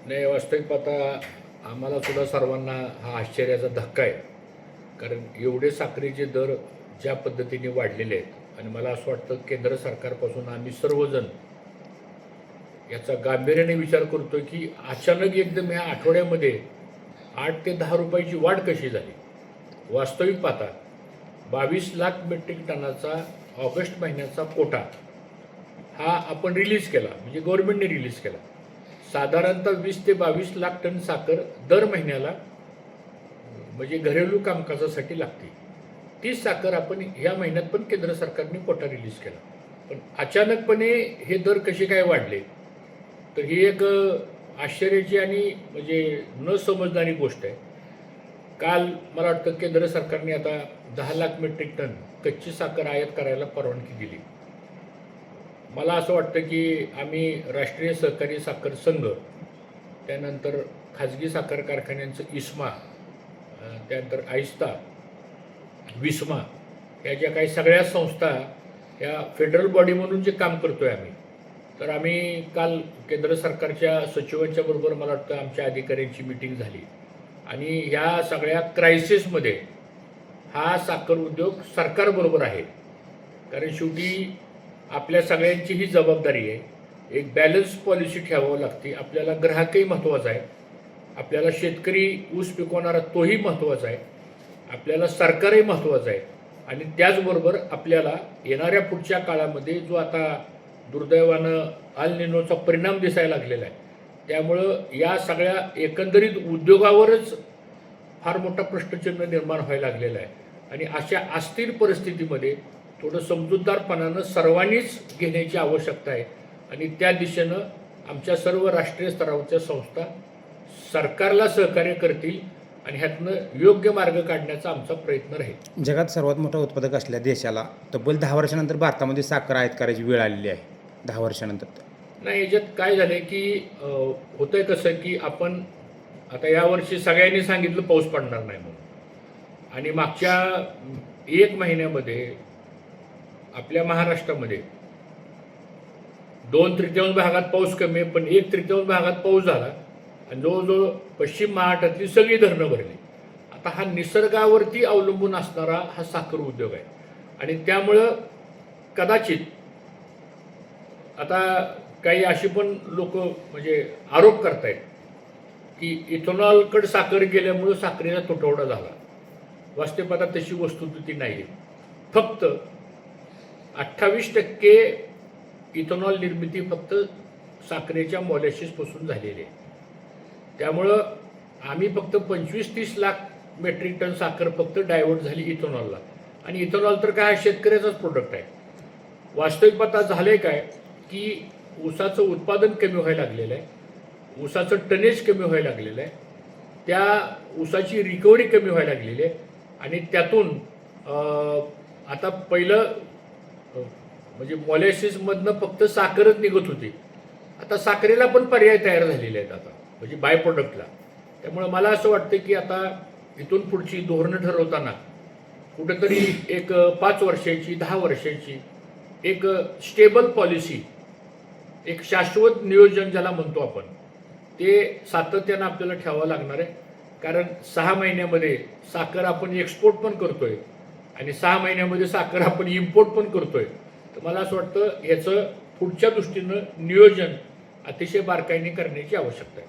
नाही, वास्तविक पाहता आम्हाला सुद्धा सर्वांना हा आश्चर्याचा धक्का आहे. कारण एवढे साखरेचे दर ज्या पद्धतीने वाढलेले आहेत आणि मला असं वाटतं केंद्र सरकारपासून आम्ही सर्वजण याचा गांभीर्याने विचार करतो की अचानक एकदम ह्या आठवड्यामध्ये 8 ते 10 रुपयाची वाढ कशी झाली. वास्तविक पाहता 22 लाख मेट्रिक टनाचा ऑगस्ट महिन्याचा कोटा हा आपण रिलीज केला, म्हणजे गव्हर्नमेंटने रिलीज केला. साधारणतः 20 ते 22 लाख टन साखर दर महिन्याला म्हणजे घरेलू कामकाजासाठी लागते. तीच साखर आपण ह्या महिन्यात पण केंद्र सरकारने कोटा रिलीज केला. पण अचानकपणे हे दर कसे काय वाढले, तर ही एक आश्चर्याची आणि म्हणजे न समजणारी गोष्ट आहे. काल मला वाटतं केंद्र सरकारने आता 10 लाख मेट्रिक टन कच्ची साखर आयात करायला परवानगी दिली. मला असं वाटतं की आम्ही राष्ट्रीय सहकारी साखर संघ, त्यानंतर खाजगी साखर कारखान्यांचं इस्मा, त्यानंतर आहिस्ता, विस्मा, या ज्या काही सगळ्या संस्था या फेडरल बॉडी म्हणून जे काम करतोय आम्ही, तर आम्ही काल केंद्र सरकारच्या सचिवांच्या बरोबर मला वाटतं आमच्या अधिकाऱ्यांची मीटिंग झाली आणि ह्या सगळ्या क्रायसिसमध्ये हा साखर उद्योग सरकारबरोबर आहे. कारण शेवटी आपल्या सगळ्यांची ही जबाबदारी आहे. एक बॅलन्स पॉलिसी ठेवावी लागते. आपल्याला ग्राहकही महत्त्वाचा आहे, आपल्याला शेतकरी ऊस पिकवणारा तोही महत्त्वाचा आहे, आपल्याला सरकारही महत्त्वाचं आहे आणि त्याचबरोबर आपल्याला येणाऱ्या पुढच्या काळामध्ये जो आता दुर्दैवानं अल निनोचा परिणाम दिसायला लागलेला आहे, त्यामुळं या सगळ्या एकंदरीत उद्योगावरच फार मोठा प्रश्नचिन्ह निर्माण व्हायला लागलेला आहे. आणि अशा अस्थिर परिस्थितीमध्ये थोडं समजूतदारपणानं सर्वांनीच घेण्याची आवश्यकता आहे आणि त्या दिशेनं आमच्या सर्व राष्ट्रीय स्तरावरच्या संस्था सरकारला सहकार्य करतील आणि ह्यातनं योग्य मार्ग काढण्याचा आमचा प्रयत्न राहील. जगात सर्वात मोठा उत्पादक असलेल्या देशाला तब्बल 10 वर्षानंतर भारतामध्ये साखर आयात करायची वेळ आलेली आहे. 10 वर्षानंतर नाही, याच्यात काय झालं की होतंय कसं की आपण आता यावर्षी सगळ्यांनी सांगितलं पाऊस पडणार नाही म्हणून, आणि मागच्या 1 महिन्यामध्ये आपल्या महाराष्ट्रामध्ये 2/3 भागात पाऊस कमी आहे, पण 1/3 भागात पाऊस झाला आणि जवळजवळ पश्चिम महाराष्ट्रातली सगळी धरणं भरली. आता हा निसर्गावरती अवलंबून असणारा हा साखर उद्योग आहे आणि त्यामुळं कदाचित आता काही अशी पण लोक म्हणजे आरोप करतायत की इथेनॉलकडे साखर गेल्यामुळं साखरेचा तुटवडा झाला. वास्तविकता तशी वस्तुस्थिती नाही आहे. फक्त 28% इथेनॉल निर्मिती फक्त साखरेच्या मॉलेसिसपासून झालेली आहे. त्यामुळं आम्ही फक्त 25-30 लाख मेट्रिक टन साखर फक्त डायव्हर्ट झाली इथेनॉलला, आणि इथेनॉल तर काय शेतकऱ्याचाच प्रोडक्ट आहे. वास्तविकता झालंय काय की ऊसाचं उत्पादन कमी व्हायला लागलेलं आहे, ऊसाचं टनेज कमी व्हायला लागलेलं आहे, त्या ऊसाची रिकव्हरी कमी व्हायला लागलेली आहे आणि त्यातून आता पहिलं म्हणजे मॉलेसिसमधनं फक्त साखरच निघत होती, आता साखरेला पण पर्याय तयार झालेले आहेत आता, म्हणजे बाय प्रोडक्टला. त्यामुळं मला असं वाटतं की आता इथून पुढची धोरणं ठरवताना कुठेतरी एक 5 वर्षाची 10 वर्षाची एक स्टेबल पॉलिसी, एक शाश्वत नियोजन ज्याला म्हणतो आपण, ते सातत्यानं आपल्याला ठेवावं लागणार आहे. कारण 6 महिन्यामध्ये साखर आपण एक्सपोर्ट पण करतोय आणि 6 महिन्यामध्ये साखर आपण इम्पोर्ट पण करतोय. तर मला असं वाटतं ह्याचं पुढच्या दृष्टीनं नियोजन अतिशय बारकाईने करण्याची आवश्यकता आहे.